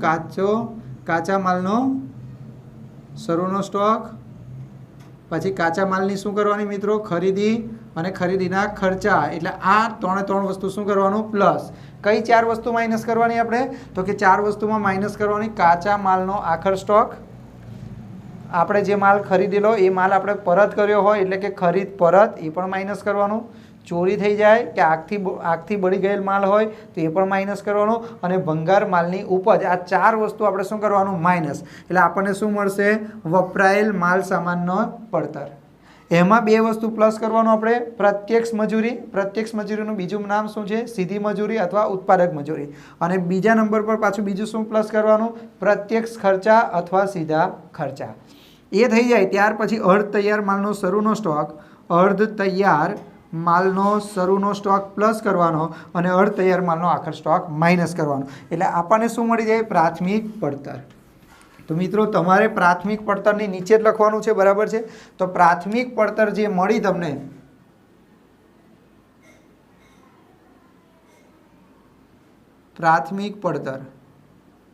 કાચા માલનો શરૂનો સ્ટોક, પછી કાચા માલની શું કરવાની મિત્રો? ખરીદી અને ખરીદીના ખર્ચા. એટલે આ 3 વસ્તુ શું કરવાનું? પ્લસ. કઈ 4 વસ્તુ માઇનસ કરવાની આપણે? તો કે 4 વસ્તુમાં માઇનસ કરવાની કાચા માલનો આખર સ્ટોક. આપણે જે માલ ખરીદેલો એ માલ આપણે પરત કર્યો હોય એટલે કે ખરીદ પરત, એ પણ માઇનસ કરવાનું. ચોરી થઈ જાય કે આગથી બળી ગયેલ માલ હોય તો એ પણ માઇનસ કરવાનું. અને ભંગાર માલની ઉપજ. આ 4 વસ્તુ આપણે શું કરવાનું? માઇનસ. એટલે આપણને શું મળશે? વપરાયેલ માલ સામાનનો પડતર. એમાં 2 વસ્તુ પ્લસ કરવાનું આપણે. પ્રત્યક્ષ મજૂરી. પ્રત્યક્ષ મજૂરીનું બીજું નામ શું છે? સીધી મજૂરી અથવા ઉત્પાદક મજૂરી. અને બીજા નંબર પર પાછું બીજું શું પ્લસ કરવાનું? પ્રત્યક્ષ ખર્ચા અથવા સીધા ખર્ચા. એ થઈ જાય ત્યાર પછી અર્ધ તૈયાર માલનો શરૂનો સ્ટોક. અર્ધ તૈયાર માલનો શરૂનો સ્ટોક પ્લસ કરવાનો અને અર્ધ તૈયાર માલનો આખર સ્ટોક માઇનસ કરવાનો. એટલે આપણને શું મળી જાય? પ્રાથમિક પડતર. તો મિત્રો તમારે પ્રાથમિક પડતરની નીચે જ લખવાનું છે. બરાબર છે, તો પ્રાથમિક પડતર જે મળી તમને, પ્રાથમિક પડતર.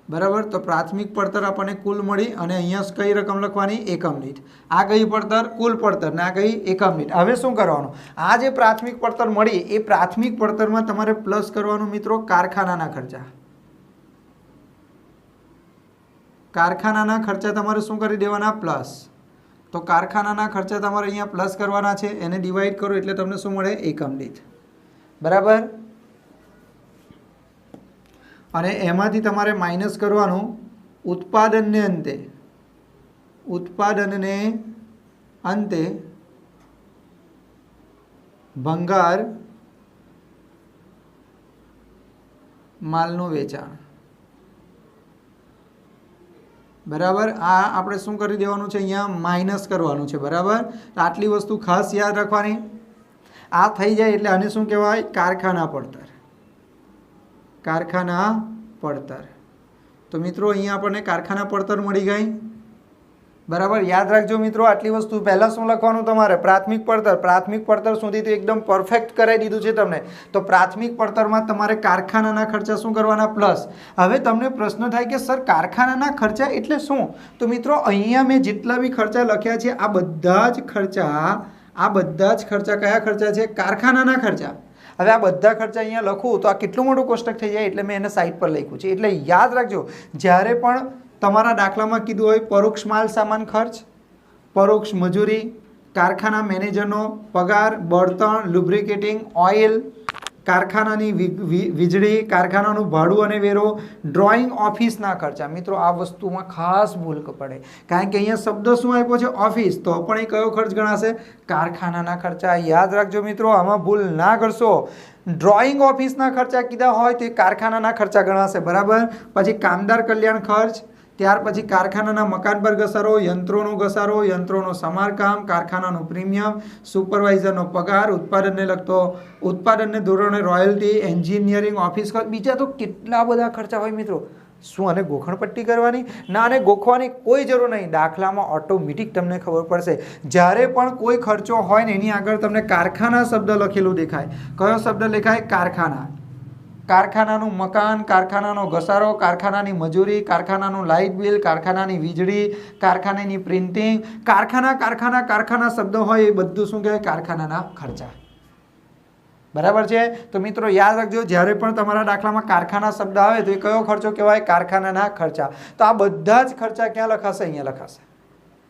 બરાબર, તો પ્રાથમિક પડતર આપણને કુલ મળી અને અહીંયા કઈ રકમ લખવાની? એકમ દીઠ. આ કઈ પડતર? કુલ પડતર. ને આ કઈ? એકમ દીઠ. હવે શું કરવાનું? આ જે પ્રાથમિક પડતર મળી એ પ્રાથમિક પડતરમાં તમારે પ્લસ કરવાનું મિત્રો કારખાનાના ખર્ચા. કારખાનાના ખર્ચા તમારે શું કરી દેવાના? પ્લસ. તો કારખાનાના ખર્ચા તમારે અહીંયા પ્લસ કરવાના છે. એને ડિવાઈડ કરો એટલે તમને શું મળે? એકમ દીઠ. બરાબર, અને એમાંથી તમારે માઇનસ કરવાનું ઉત્પાદનને અંતે. ઉત્પાદનને અંતે ભંગાર માલનું વેચાણ. બરાબર, આ આપણે શું કરી દેવાનું છે? અહીંયા માઇનસ કરવાનું છે. બરાબર, આટલી વસ્તુ ખાસ યાદ રાખવાની. આ થઈ જાય એટલે આને શું કહેવાય? કારખાના પડતર. કારખાના પડતર. તો મિત્રો અહીંયા આપણને કારખાના પડતર મળી ગઈ. બરાબર, યાદ રાખજો મિત્રો આટલી વસ્તુ. પહેલાં શું લખવાનું તમારે? પ્રાથમિક પડતર. પ્રાથમિક પડતર સુધી તો એકદમ પરફેક્ટ કરાવી દીધું છે તમને. તો પ્રાથમિક પડતરમાં તમારે કારખાનાના ખર્ચા શું કરવાના? પ્લસ. હવે તમને પ્રશ્ન થાય કે સર કારખાનાના ખર્ચા એટલે શું? તો મિત્રો અહીંયા મેં જેટલા બી ખર્ચા લખ્યા છે આ બધા જ ખર્ચા કયા ખર્ચા છે? કારખાનાના ખર્ચા. હવે આ બધા ખર્ચા અહીંયા લખું તો આ કેટલું મોટું કોષ્ટક થઈ જાય, એટલે મેં એને સાઈડ પર લખ્યું છે. એટલે યાદ રાખજો, જ્યારે પણ તમારા દાખલામાં કીધું હોય પરોક્ષ માલ સામાન ખર્ચ, પરોક્ષ મજૂરી, કારખાના મેનેજરનો પગાર, બળતણ, લુબ્રિકેટિંગ, ઓઇલ, કારખાનાની વીજળી, કારખાનાનું ભાડું અને વેરો, ડ્રોઈંગ ઓફિસના ખર્ચા. મિત્રો આ વસ્તુમાં ખાસ ભૂલ પડે, કારણ કે અહીંયા શબ્દ શું આપ્યો છે? ઓફિસ. તો પણ એ કયો ખર્ચ ગણાશે? કારખાનાના ખર્ચા. યાદ રાખજો મિત્રો, આમાં ભૂલ ના કરશો. ડ્રોઈંગ ઓફિસના ખર્ચા કીધા હોય તો એ કારખાનાના ખર્ચા ગણાશે. બરાબર, પછી કામદાર કલ્યાણ ખર્ચ, ત્યાર પછી કારખાનાના મકાન પર ઘસારો, યંત્રોનો ઘસારો, યંત્રોનો સમારકામ, કારખાનાનું પ્રીમિયમ, સુપરવાઇઝરનો પગાર, ઉત્પાદનને ધોરણે રોયલ્ટી, એન્જિનિયરિંગ ઓફિસ ખર્ચ, બીજા તો કેટલા બધા ખર્ચા હોય મિત્રો. શું આને ગોખણપટ્ટી કરવાની? ના, આને ગોખવાની કોઈ જરૂર નહીં. દાખલામાં ઓટોમેટિક તમને ખબર પડશે. જ્યારે પણ કોઈ ખર્ચો હોય ને એની આગળ તમને કારખાના શબ્દ લખેલું દેખાય. કયો શબ્દ દેખાય? કારખાના. કારખાનાનું મકાન, કારખાનાનો ઘસારો, કારખાનાની મજૂરી, કારખાનાનું લાઇટ બિલ, કારખાનાની વીજળી, કારખાનાની પ્રિન્ટિંગ, કારખાના શબ્દ હોય એ બધું શું કહેવાય? કારખાનાના ખર્ચા. બરાબર છે. તો મિત્રો યાદ રાખજો, જ્યારે પણ તમારા દાખલામાં કારખાના શબ્દ આવે તો એ કયો ખર્ચો કહેવાય? કારખાનાના ખર્ચા. તો આ બધા જ ખર્ચા ક્યાં લખાશે? અહીંયા લખાશે.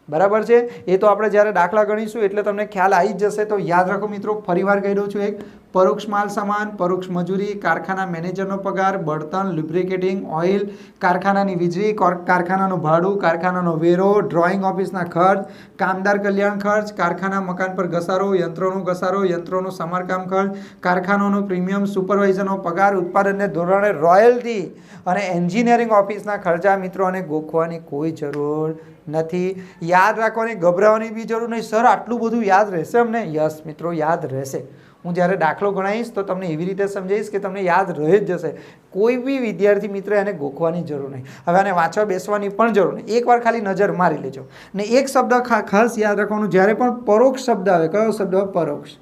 બરાબર છે. એ તો આપણે જ્યારે દાખલા ગણીશું એટલે તમને ખ્યાલ આવી જ જશે. તો યાદ રાખો મિત્રો, ફરીવાર કહી દઉં છું. એક પરોક્ષ માલ સામાન, પરોક્ષ મજૂરી, કારખાના મેનેજરનો પગાર, બળતણ, લ્યુબ્રિકેટિંગ ઓઇલ, કારખાનાની વીજળી, કારખાનાનું ભાડું, કારખાનાનો વેરો, ડ્રોઈંગ ઓફિસના ખર્ચ, કામદાર કલ્યાણ ખર્ચ, કારખાના મકાન પર ઘસારો, યંત્રોનો ઘસારો, યંત્રોનું સમારકામ ખર્ચ, કારખાનાનો પ્રીમિયમ, સુપરવાઇઝરનો પગાર, ઉત્પાદનને ધોરણે રોયલ્ટી અને એન્જિનિયરિંગ ઓફિસના ખર્ચા. મિત્રો આને ગોખવાની કોઈ જરૂર નથી. યાદ રાખવાની, ગભરાવાની બી જરૂર નહીં. સર આટલું બધું યાદ રહેશે અમને? યસ મિત્રો, યાદ રહેશે. હું જ્યારે દાખલો ગણાવીશ તો તમને એવી રીતે સમજાવીશ કે તમને યાદ રહી જ જશે. કોઈ બી વિદ્યાર્થી મિત્ર એને ગોખવાની જરૂર નહીં. હવે આને વાંચવા બેસવાની પણ જરૂર નહીં. એકવાર ખાલી નજર મારી લેજો. ને એક શબ્દ ખાસ યાદ રાખવાનું, જ્યારે પણ પરોક્ષ શબ્દ આવે, કયો શબ્દ? પરોક્ષ.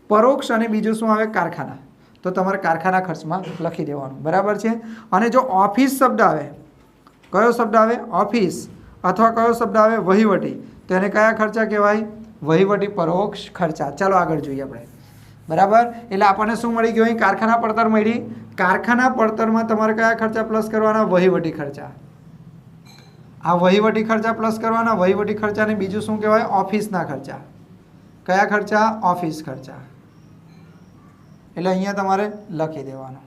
પરોક્ષ અને બીજું શું આવે? કારખાના. તો તમારે કારખાના ખર્ચમાં લખી દેવાનું. બરાબર છે. અને જો ઓફિસ શબ્દ આવે, કયો શબ્દ આવે? ઓફિસ. અથવા કયો શબ્દ આવે? વહીવટી. તો એને કયા ખર્ચા કહેવાય? વહીવટી પરોક્ષ ખર્ચા. ચાલો આગળ જોઈએ આપણે. બરાબર. એટલે આપણને શું મળી ગયું? અહીં કારખાના પડતર મળી. કારખાના પડતરમાં તમારે કયા ખર્ચા પ્લસ કરવાના? વહીવટી ખર્ચા. આ વહીવટી ખર્ચા પ્લસ કરવાના. વહીવટી ખર્ચાને બીજું શું કહેવાય? ઓફિસના ખર્ચા. કયા ખર્ચા? ઓફિસ ખર્ચા. એટલે અહીંયા તમારે લખી દેવાનું.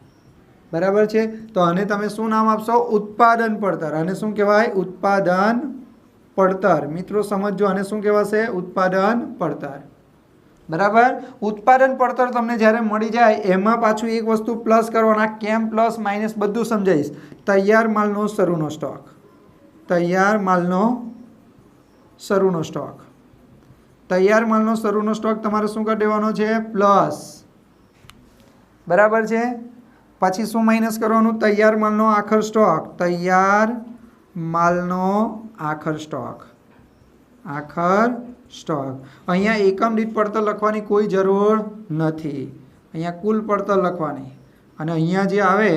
બરાબર છે. તો આને તમે શું નામ આપશો? ઉત્પાદન પડતર. આને શું કહેવાય? ઉત્પાદન પડતર. મિત્રો સમજો, આને શું કહેવાશે? ઉત્પાદન પડતર. બરાબર. ઉત્પાદન પડતર તમને જ્યારે મળી જાય એમાં પાછું એક વસ્તુ પ્લસ કરવાના. કેમ પ્લસ માઇનસ બધું સમજાવીશ. તૈયાર માલનો શરૂનો સ્ટોક. તૈયાર માલનો શરૂનો સ્ટોક. તૈયાર માલનો શરૂનો સ્ટોક તમારે શું કરી દેવાનો છે? પ્લસ. બરાબર છે. પછી શું માઇનસ કરવાનું? તૈયાર માલનો આખર સ્ટોક. તૈયાર માલનો આખર સ્ટોક. આખર સ્ટોક. અહીંયા એકમ દીઠ પડતર લખવાની કોઈ જરૂર નથી. અહીંયા કુલ પડતર લખવાની. અને અહીંયા જે આવે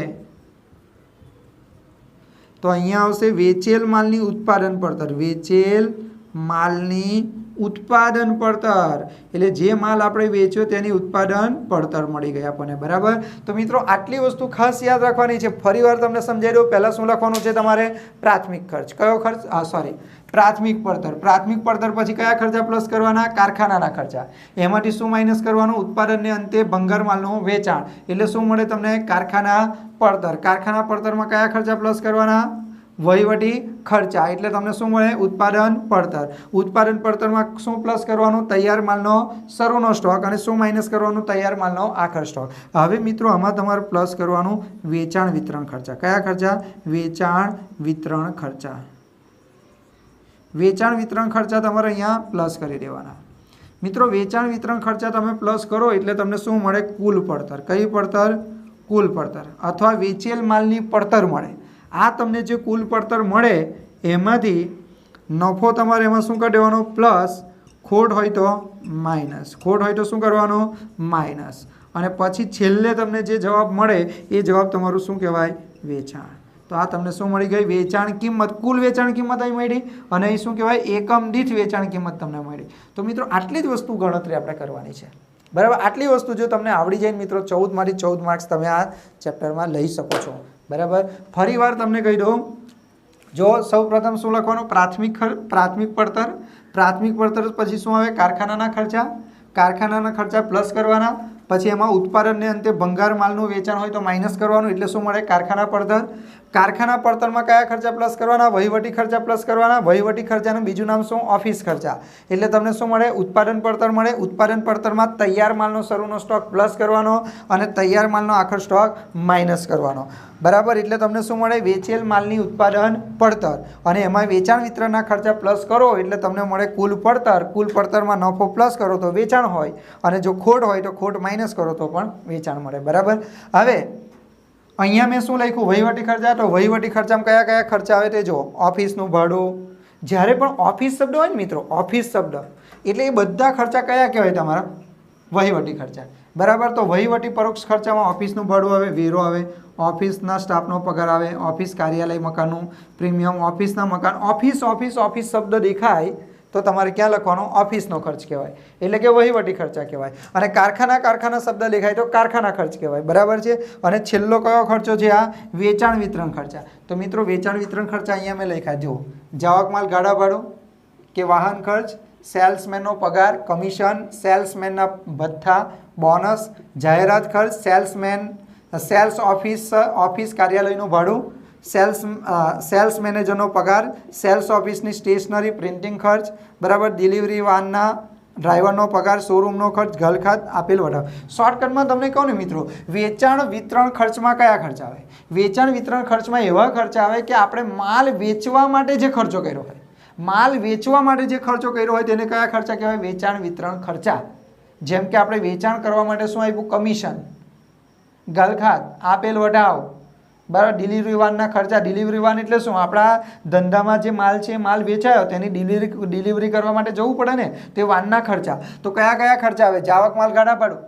તો અહીંયા આવશે વેચેલ માલની ઉત્પાદન પડતર. વેચેલ માલની ઉત્પાદન પડતર. એટલે જે માલ આપણે વેચ્યો તેની ઉત્પાદન પડતર મળી ગઈ આપણને. બરાબર. તો મિત્રો આટલી વસ્તુ ખાસ યાદ રાખવાની છે. ફરીવાર તમને સમજાવી દઉં. પહેલાં શું લખવાનું છે તમારે? પ્રાથમિક ખર્ચ. કયો ખર્ચ? પ્રાથમિક પડતર. પ્રાથમિક પડતર પછી કયા ખર્ચા પ્લસ કરવાના? કારખાનાના ખર્ચા. એમાંથી શું માઇનસ કરવાનું? ઉત્પાદનને અંતે ભંગાર માલનું વેચાણ. એટલે શું મળે તમને? કારખાના પડતર. કારખાના પડતરમાં કયા ખર્ચા પ્લસ કરવાના? વહીવટી ખર્ચા. એટલે તમને શું મળે? ઉત્પાદન પડતર. ઉત્પાદન પડતરમાં શું પ્લસ કરવાનું? તૈયાર માલનો શરૂનો સ્ટોક. અને શું માઇનસ કરવાનું? તૈયાર માલનો આખર સ્ટોક. હવે મિત્રો આમાં તમારે પ્લસ કરવાનું વેચાણ વિતરણ ખર્ચા. કયા ખર્ચા? વેચાણ વિતરણ ખર્ચા. વેચાણ વિતરણ ખર્ચા તમારે અહીંયા પ્લસ કરી દેવાના. મિત્રો વેચાણ વિતરણ ખર્ચા તમે પ્લસ કરો એટલે તમને શું મળે? કુલ પડતર. કઈ પડતર? કુલ પડતર. અથવા વેચેલ માલની પડતર મળે. આ તમને જે કુલ પડતર મળે એમાંથી નફો તમારે એમાં શું કરી દેવાનો? પ્લસ. ખોટ હોય તો માઇનસ. ખોટ હોય તો શું કરવાનું? માઇનસ. અને પછી છેલ્લે તમને જે જવાબ મળે એ જવાબ તમારું શું કહેવાય? વેચાણ. તો આ તમને શું મળી ગઈ? વેચાણ કિંમત. કુલ વેચાણ કિંમત અહીં મળી અને અહીં શું કહેવાય? એકમ દીઠ વેચાણ કિંમત તમને મળી. તો મિત્રો આટલી જ વસ્તુ ગણતરી આપણે કરવાની છે. બરાબર. આટલી વસ્તુ જો તમને આવડી જાય મિત્રો 14માંથી 14 માર્ક્સ તમે આ ચેપ્ટરમાં લઈ શકો છો. બરાબર. ફરી વાર તમને કહી દઉં. જો સૌ પ્રથમ શું લખવાનું? પ્રાથમિક પડતર. પ્રાથમિક પડતર પછી શું આવે? કારખાનાના ખર્ચા. કારખાનાના ખર્ચા પ્લસ કરવાના. પછી એમાં ઉત્પાદનને અંતે ભંગાર માલનું વેચાણ હોય તો માઇનસ કરવાનું. એટલે શું મળે? કારખાના પડતર. કારખાના પડતરમાં કયા ખર્ચા પ્લસ કરવાના? વહીવટી ખર્ચા પ્લસ કરવાના. વહીવટી ખર્ચાનું બીજું નામ શું? ઓફિસ ખર્ચા. એટલે તમને શું મળે? ઉત્પાદન પડતર મળે. ઉત્પાદન પડતરમાં તૈયાર માલનો શરૂનો સ્ટોક પ્લસ કરવાનો અને તૈયાર માલનો આખર સ્ટોક માઇનસ કરવાનો. બરાબર. એટલે તમને શું મળે? વેચેલ માલની ઉત્પાદન પડતર અને એમાં વેચાણ વિતરણના ખર્ચા પ્લસ કરો એટલે તમને મળે કુલ પડતર. કુલ પડતરમાં નફો પ્લસ કરો તો વેચાણ હોય અને જો ખોટ હોય તો ખોટ માઇનસ કરો તો પણ વેચાણ મળે. બરાબર. હવે અહીંયા મેં શું લખ્યું? વહીવટી ખર્ચા. તો વહીવટી ખર્ચામાં કયા કયા ખર્ચા આવે તે જો. ઓફિસનું ભાડું. જ્યારે પણ ઓફિસ શબ્દ હોય ને મિત્રો, ઓફિસ શબ્દ એટલે એ બધા ખર્ચા કયા કહેવાય? તમારા વહીવટી ખર્ચા. બરાબર. તો વહીવટી પરોક્ષ ખર્ચામાં ઓફિસનું ભાડું આવે, વેરો આવે, ઓફિસના સ્ટાફનો પગાર આવે, ઓફિસ કાર્યાલય મકાનનું પ્રીમિયમ, ઓફિસના મકાન. ઓફિસ ઓફિસ ઓફિસ શબ્દ દેખાય તો તમારે ક્યાં લખવાનો? ઓફિસનો ખર્ચ કહેવાય, એટલે કે વહીવટી ખર્ચા કહેવાય. અને કારખાના શબ્દ દેખાય તો કારખાના ખર્ચ કહેવાય. બરાબર છે. અને છેલ્લો કયો ખર્ચો છે? આ વેચાણ વિતરણ ખર્ચા. તો મિત્રો વેચાણ વિતરણ ખર્ચા અહીંયા મેં લખ્યા જુઓ. જાવક માલ ગાડા ભાડું કે વાહન ખર્ચ, સેલ્સમેનનો પગાર, કમિશન, સેલ્સમેનના ભથ્થા, બોનસ, જાહેરાત ખર્ચ, સેલ્સ ઓફિસ કાર્યાલયનું ભાડું, સેલ્સ મેનેજરનો પગાર, સેલ્સ ઓફિસની સ્ટેશનરી પ્રિન્ટિંગ ખર્ચ. બરાબર. ડિલિવરી વાનના ડ્રાઈવરનો પગાર, શોરૂમનો ખર્ચ, ઘરખાત, આપેલ વટાવ. શોર્ટકટમાં તમને કહું ને મિત્રો, વેચાણ વિતરણ ખર્ચમાં કયા ખર્ચ આવે? વેચાણ વિતરણ ખર્ચમાં એવા ખર્ચ આવે કે આપણે માલ વેચવા માટે જે ખર્ચો કર્યો હોય, માલ વેચવા માટે જે ખર્ચો કર્યો હોય તેને કયા ખર્ચા કહેવાય? વેચાણ વિતરણ ખર્ચા. જેમ કે આપણે વેચાણ કરવા માટે શું આપ્યું? કમિશન, ઘરખાત, આપેલ વટાવ. બરાબર. ડિલિવરી વાનના ખર્ચા. ડિલિવરી વાન એટલે શું? આપણા ધંધામાં જે માલ છે, માલ વેચાયો તેની ડિલિવરી કરવા માટે જવું પડે ને, તે વાનના ખર્ચા. તો કયા કયા ખર્ચા આવે? જાવક માલ ગાડા ભાડું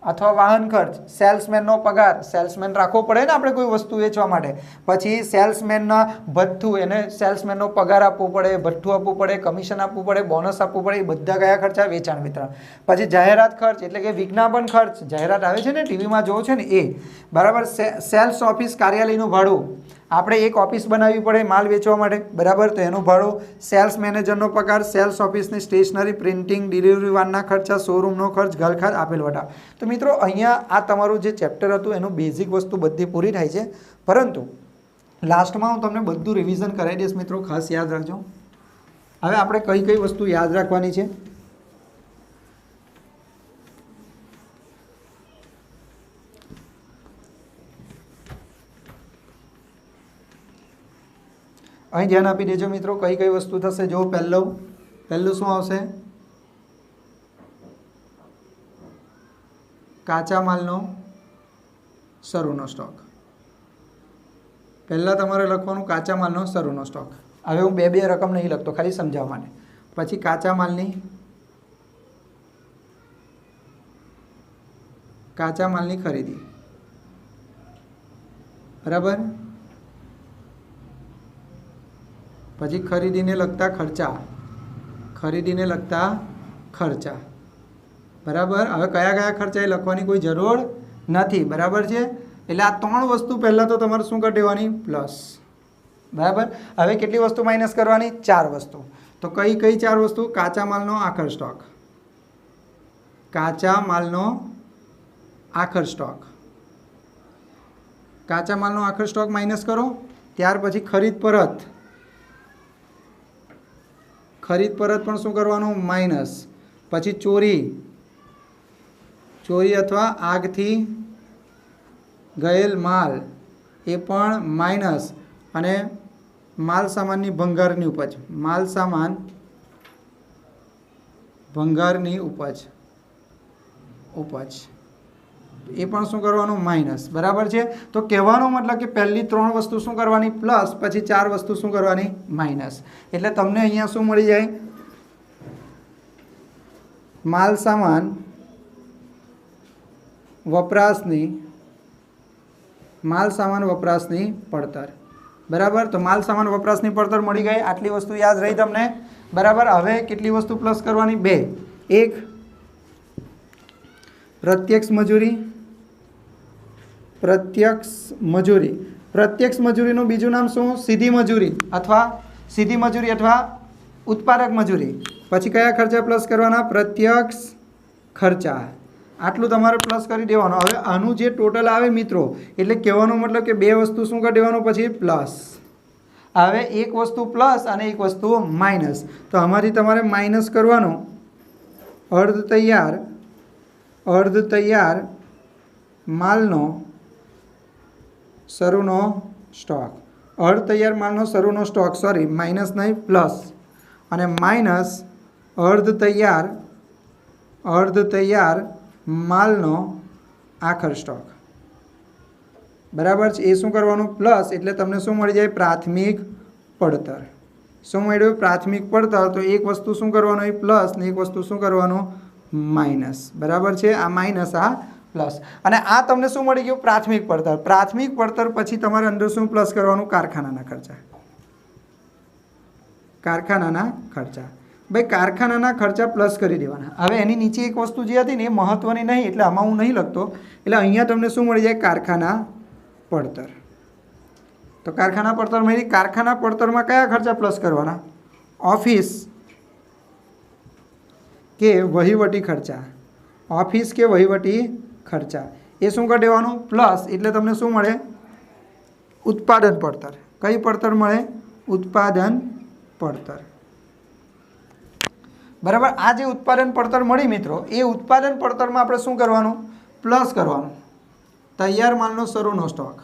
અથવા વાહન ખર્ચ, સેલ્સમેનનો પગાર, સેલ્સમેન રાખવો પડે ને આપણે કોઈ વસ્તુ વેચવા માટે. પછી સેલ્સમેનના ભથ્થું, એને સેલ્સમેનનો પગાર આપવો પડે, ભથ્થું આપવું પડે, કમિશન આપવું પડે, બોનસ આપવું પડે. એ બધા કયા ખર્ચા? વેચાણ વિતરણ. પછી જાહેરાત ખર્ચ એટલે કે વિજ્ઞાપન ખર્ચ. જાહેરાત આવે છે ને, ટીવીમાં જોવો છે ને એ. બરાબર. સેલ્સ ઓફિસ કાર્યાલયનું ભાડું. આપણે એક ઓફિસ બનાવવી પડે માલ વેચવા માટે. બરાબર. તો એનું ભાડું. સેલ્સ મેનેજરનો પગાર, સેલ્સ ઓફિસની સ્ટેશનરી પ્રિન્ટિંગ, ડિલિવરી વાનના ખર્ચા, શોરૂમનો ખર્ચ, ઘરખાત, આપેલ વટાવ. તો મિત્રો અહીંયા આ તમારું જે ચેપ્ટર હતું એનું બેઝિક વસ્તુ બધી પૂરી થાય છે, પરંતુ લાસ્ટમાં હું તમને બધું રિવિઝન કરાવી દઈશ મિત્રો, ખાસ યાદ રાખજો. હવે આપણે કઈ કઈ વસ્તુ યાદ રાખવાની છે? અહીં ધ્યાન આપી દેજો મિત્રો, કઈ કઈ વસ્તુ થશે. જો પહેલું શું આવશે? કાચા માલનો શરૂનો સ્ટોક. પહેલાં તમારે લખવાનું કાચા માલનો શરૂનો સ્ટોક. હવે હું બે રકમ નહીં લખતો, ખાલી સમજાવવા માટે. પછી કાચા માલની ખરીદી. બરાબર. પછી ખરીદીને લગતા ખર્ચા. બરાબર. હવે કયા કયા ખર્ચા એ લખવાની કોઈ જરૂર નથી. બરાબર છે. એટલે આ 3 વસ્તુ પહેલાં તો તમારે શું કરી દેવાની? પ્લસ. બરાબર. હવે કેટલી વસ્તુ માઇનસ કરવાની? 4 વસ્તુ. તો કઈ 4 વસ્તુ? કાચા માલનો આખર સ્ટોક. કાચા માલનો આખર સ્ટોક માઇનસ કરો. ત્યાર પછી ખરીદ પરત પણ શું કરવાનું? માઇનસ. પછી ચોરી અથવા આગથી ગયેલ માલ એ પણ માઇનસ. અને માલ સામાનની ભંગારની ઉપજ એ પણ શું કરવાનું? માઇનસ. બરાબર છે. તો કહેવાનો મતલબ કે પહેલી 3 વસ્તુ શું કરવાની? પ્લસ. પછી 4 વસ્તુ શું કરવાની? માઇનસ. એટલે તમને અહીંયા શું મળી જાય? માલ સામાન વપરાશની પડતર. બરાબર. તો માલ સામાન વપરાશની પડતર મળી ગઈ. આટલી વસ્તુ યાદ રહી તમને? બરાબર. હવે કેટલી વસ્તુ પ્લસ કરવાની? 2. એક પ્રત્યક્ષ મજૂરીનું બીજું નામ શું? સીધી મજૂરી અથવા ઉત્પાદક મજૂરી. પછી કયા ખર્ચા પ્લસ કરવાના? પ્રત્યક્ષ ખર્ચા. આટલું તમારે પ્લસ કરી દેવાનું. હવે આનું જે ટોટલ આવે મિત્રો, એટલે કહેવાનો મતલબ કે બે વસ્તુ શું કરી દેવાનું પછી પ્લસ. હવે એક વસ્તુ પ્લસ અને એક વસ્તુ માઇનસ, તો આમાંથી તમારે માઇનસ કરવાનું અર્ધ તૈયાર માલનો શરૂનો સ્ટોક. અર્ધ તૈયાર માલનો શરૂનો સ્ટોક, સોરી માઇનસ નહીં પ્લસ, અને માઇનસ અર્ધ તૈયાર માલનો આખર સ્ટોક. બરાબર છે. એ શું કરવાનું પ્લસ, એટલે તમને શું મળી જાય પ્રાથમિક પડતર. શું મળ્યું પ્રાથમિક પડતર. તો એક વસ્તુ શું કરવાનું એ પ્લસ ને એક વસ્તુ શું કરવાનું માઇનસ. બરાબર છે. આ માઇનસ આ પ્લસ. અને આ તમને શું મળી ગયું પ્રાથમિક પડતર. પ્રાથમિક પડતર પછી તમારે અંદર શું પ્લસ કરવાનું કારખાનાના ખર્ચા. ભાઈ કારખાનાના ખર્ચા પ્લસ કરી દેવાના. હવે એની નીચે એક વસ્તુ જે હતી ને એ મહત્વની નહીં, એટલે આમાં હું નહીં લખતો. એટલે અહીંયા તમને શું મળી જાય કારખાના પડતર. તો કારખાના પડતર મળી. કારખાના પડતરમાં કયા ખર્ચા પ્લસ કરવાના? ઓફિસ કે વહીવટી ખર્ચા. એ શું કરી દેવાનું પ્લસ, એટલે તમને શું મળે ઉત્પાદન પડતર. કઈ પડતર મળે? ઉત્પાદન પડતર. બરાબર. આ જે ઉત્પાદન પડતર મળી મિત્રો, એ ઉત્પાદન પડતરમાં આપણે શું કરવાનું પ્લસ કરવાનું તૈયાર માલનો શરૂનો સ્ટોક.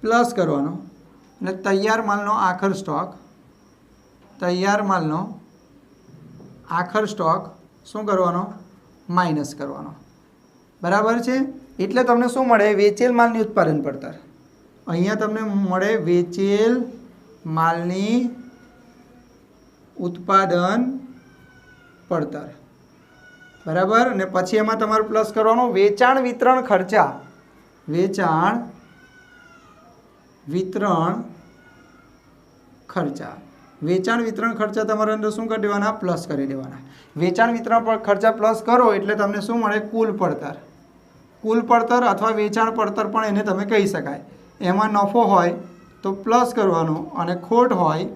પ્લસ કરવાનો અને તૈયાર માલનો આખર સ્ટોક શું કરવાનો માઇનસ કરવાનો. બરાબર છે. એટલે તમને શું મળે વેચેલ માલની ઉત્પાદન પડતર. અહીંયા તમને મળે વેચેલ માલની ઉત્પાદન પડતર. બરાબર. અને પછી એમાં તમારે પ્લસ કરવાનો વેચાણ વિતરણ ખર્ચા. વેચાણ વિતરણ ખર્ચા તમારે અંદર શું કરી દેવાના પ્લસ કરી દેવાના. વેચાણ વિતરણ ખર્ચા પ્લસ કરો એટલે તમને શું મળે કુલ પડતર અથવા વેચાણ પડતર પણ એને તમે કહી શકાય. એમાં નફો હોય તો પ્લસ કરવાનો અને ખોટ હોય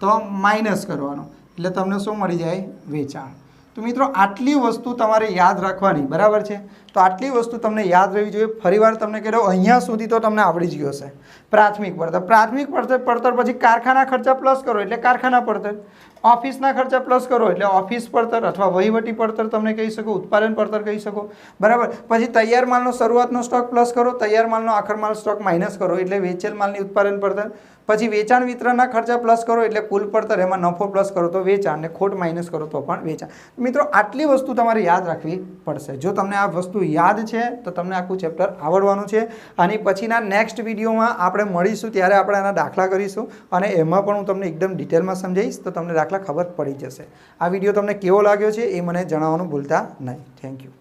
તો માઇનસ કરવાનો, એટલે તમને શું મળી જાય વેચાણ. તો મિત્રો આટલી વસ્તુ તમારે યાદ રાખવાની. બરાબર છે. તો આટલી વસ્તુ તમને યાદ રહેવી જોઈએ. ફરીવાર તમને કહી દઉં, અહીંયા સુધી તો તમને આવડી જ ગયો હશે. પ્રાથમિક પડતર પછી કારખાના ખર્ચા પ્લસ કરો એટલે કારખાના પડતર. ઓફિસના ખર્ચા પ્લસ કરો એટલે ઓફિસ પડતર અથવા વહીવટી પડતર તમને કહી શકો, ઉત્પાદન પડતર કહી શકો. બરાબર. પછી તૈયાર માલનો શરૂઆતનો સ્ટોક પ્લસ કરો, તૈયાર માલનો આખર માલ સ્ટોક માઇનસ કરો એટલે વેચેલ માલની ઉત્પાદન પડતર. પછી વેચાણ વિતરણના ખર્ચા પ્લસ કરો એટલે કુલ પડતર, એમાં નફો પ્લસ કરો તો વેચાણ ને ખોટ માઇનસ કરો તો પણ વેચાણ. મિત્રો આટલી વસ્તુ તમારે યાદ રાખવી પડશે. જો તમને આ વસ્તુ યાદ છે તો તમને આખું ચેપ્ટર આવડવાનું છે. અને પછીના નેક્સ્ટ વિડીયોમાં આપણે મળીશું ત્યારે આપણે આના દાખલા કરીશું અને એમાં પણ હું તમને એકદમ ડિટેલમાં સમજાવીશ, તો તમને દાખલા ખબર પડી જશે. આ વિડીયો તમને કેવો લાગ્યો છે એ મને જણાવવાનું ભૂલતા નહીં. Thank you.